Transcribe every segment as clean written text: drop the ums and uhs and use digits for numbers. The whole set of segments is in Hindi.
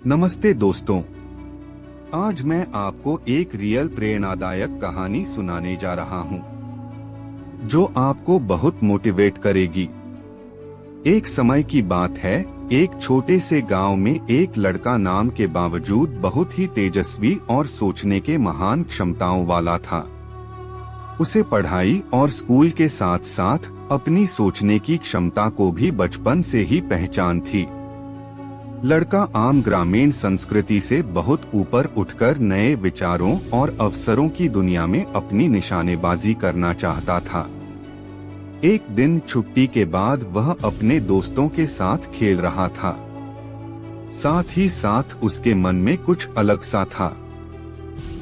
नमस्ते दोस्तों, आज मैं आपको एक रियल प्रेरणादायक कहानी सुनाने जा रहा हूं, जो आपको बहुत मोटिवेट करेगी। एक समय की बात है, एक छोटे से गांव में एक लड़का नाम के बावजूद बहुत ही तेजस्वी और सोचने के महान क्षमताओं वाला था। उसे पढ़ाई और स्कूल के साथ साथ अपनी सोचने की क्षमता को भी बचपन से ही पहचान थी। लड़का आम ग्रामीण संस्कृति से बहुत ऊपर उठकर नए विचारों और अवसरों की दुनिया में अपनी निशानेबाजी करना चाहता था। एक दिन छुट्टी के बाद वह अपने दोस्तों के साथ खेल रहा था। साथ ही साथ उसके मन में कुछ अलग सा था।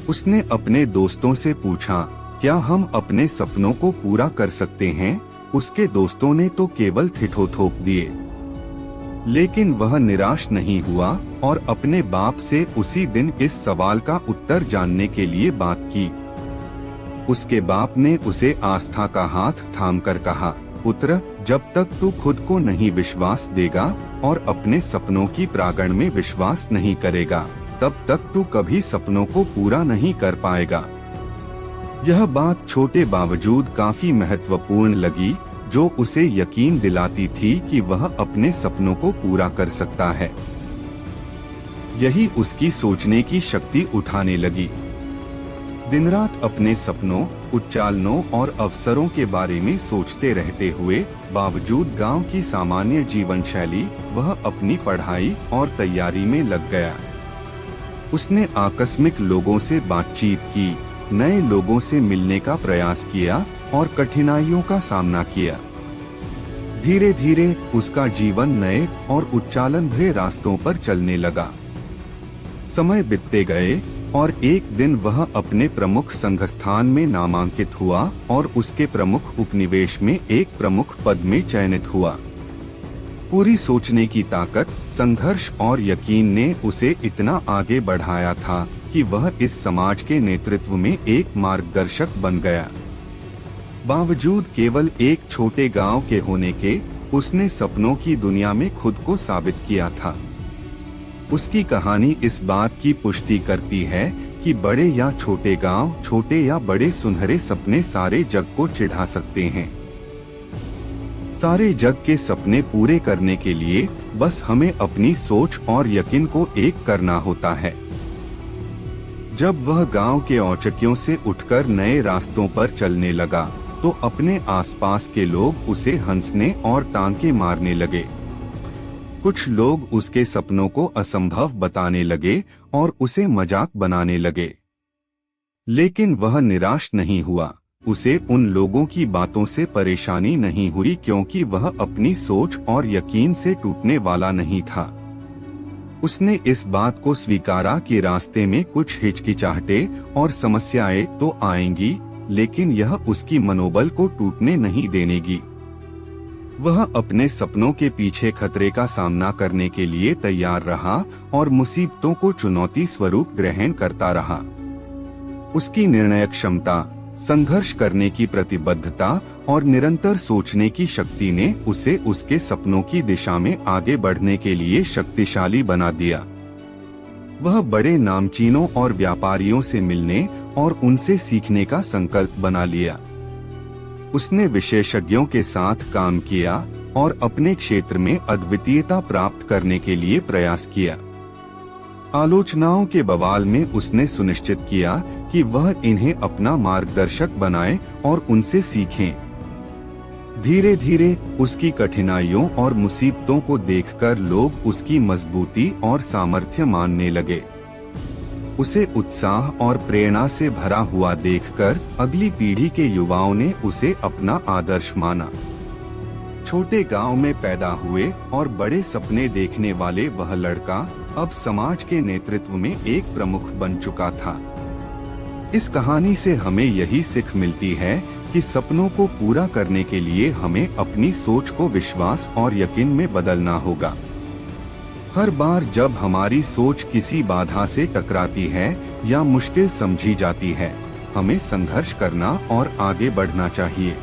उसने अपने दोस्तों से पूछा, क्या हम अपने सपनों को पूरा कर सकते हैं? उसके दोस्तों ने तो केवल ठिठोठोक दिए, लेकिन वह निराश नहीं हुआ और अपने बाप से उसी दिन इस सवाल का उत्तर जानने के लिए बात की। उसके बाप ने उसे आस्था का हाथ थामकर कहा, पुत्र, जब तक तू खुद को नहीं विश्वास देगा और अपने सपनों की प्रागण में विश्वास नहीं करेगा, तब तक तू कभी सपनों को पूरा नहीं कर पाएगा। यह बात छोटे बावजूद काफी महत्वपूर्ण लगी, जो उसे यकीन दिलाती थी कि वह अपने सपनों को पूरा कर सकता है। यही उसकी सोचने की शक्ति उठाने लगी। दिन रात अपने सपनों, उच्चालनों और अवसरों के बारे में सोचते रहते हुए बावजूद गांव की सामान्य जीवन शैली, वह अपनी पढ़ाई और तैयारी में लग गया। उसने आकस्मिक लोगों से बातचीत की, नए लोगों से मिलने का प्रयास किया और कठिनाइयों का सामना किया। धीरे धीरे उसका जीवन नए और उच्चालन भरे रास्तों पर चलने लगा। समय बीतते गए और एक दिन वह अपने प्रमुख संघस्थान में नामांकित हुआ और उसके प्रमुख उपनिवेश में एक प्रमुख पद में चयनित हुआ। पूरी सोचने की ताकत, संघर्ष और यकीन ने उसे इतना आगे बढ़ाया था कि वह इस समाज के नेतृत्व में एक मार्गदर्शक बन गया। बावजूद केवल एक छोटे गांव के होने के, उसने सपनों की दुनिया में खुद को साबित किया था। उसकी कहानी इस बात की पुष्टि करती है कि बड़े या छोटे गांव, छोटे या बड़े सुनहरे सपने सारे जग को चिढ़ा सकते हैं। सारे जग के सपने पूरे करने के लिए बस हमें अपनी सोच और यकीन को एक करना होता है। जब वह गांव के औचकियों से उठकर नए रास्तों पर चलने लगा, तो अपने आसपास के लोग उसे हंसने और टांके मारने लगे। कुछ लोग उसके सपनों को असंभव बताने लगे और उसे मजाक बनाने लगे। लेकिन वह निराश नहीं हुआ। उसे उन लोगों की बातों से परेशानी नहीं हुई, क्योंकि वह अपनी सोच और यकीन से टूटने वाला नहीं था। उसने इस बात को स्वीकारा कि रास्ते में कुछ हिचकिचाहटें और समस्याएं तो आएंगी, लेकिन यह उसकी मनोबल को टूटने नहीं देनेगी। वह अपने सपनों के पीछे खतरे का सामना करने के लिए तैयार रहा और मुसीबतों को चुनौती स्वरूप ग्रहण करता रहा। उसकी निर्णय क्षमता, संघर्ष करने की प्रतिबद्धता और निरंतर सोचने की शक्ति ने उसे उसके सपनों की दिशा में आगे बढ़ने के लिए शक्तिशाली बना दिया। वह बड़े नामचीनों और व्यापारियों से मिलने और उनसे सीखने का संकल्प बना लिया। उसने विशेषज्ञों के साथ काम किया और अपने क्षेत्र में अद्वितीयता प्राप्त करने के लिए प्रयास किया। आलोचनाओं के बवाल में उसने सुनिश्चित किया कि वह इन्हें अपना मार्गदर्शक बनाए और उनसे सीखें। धीरे धीरे उसकी कठिनाइयों और मुसीबतों को देखकर लोग उसकी मजबूती और सामर्थ्य मानने लगे। उसे उत्साह और प्रेरणा से भरा हुआ देखकर अगली पीढ़ी के युवाओं ने उसे अपना आदर्श माना। छोटे गांव में पैदा हुए और बड़े सपने देखने वाले वह लड़का अब समाज के नेतृत्व में एक प्रमुख बन चुका था। इस कहानी से हमें यही सीख मिलती है कि सपनों को पूरा करने के लिए हमें अपनी सोच को विश्वास और यकीन में बदलना होगा। हर बार जब हमारी सोच किसी बाधा से टकराती है या मुश्किल समझी जाती है, हमें संघर्ष करना और आगे बढ़ना चाहिए।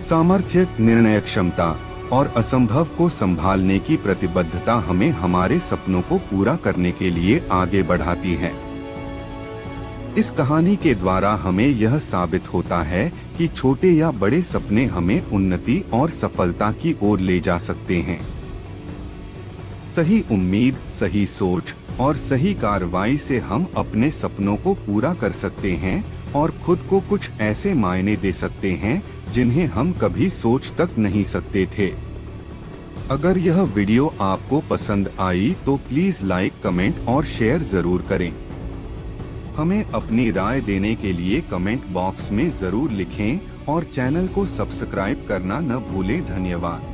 सामर्थ्य, निर्णय क्षमता और असंभव को संभालने की प्रतिबद्धता हमें हमारे सपनों को पूरा करने के लिए आगे बढ़ाती है। इस कहानी के द्वारा हमें यह साबित होता है कि छोटे या बड़े सपने हमें उन्नति और सफलता की ओर ले जा सकते हैं। सही उम्मीद, सही सोच और सही कार्रवाई से हम अपने सपनों को पूरा कर सकते हैं और खुद को कुछ ऐसे मायने दे सकते हैं जिन्हें हम कभी सोच तक नहीं सकते थे। अगर यह वीडियो आपको पसंद आई तो प्लीज लाइक, कमेंट और शेयर जरूर करें। हमें अपनी राय देने के लिए कमेंट बॉक्स में जरूर लिखें और चैनल को सब्सक्राइब करना न भूलें। धन्यवाद।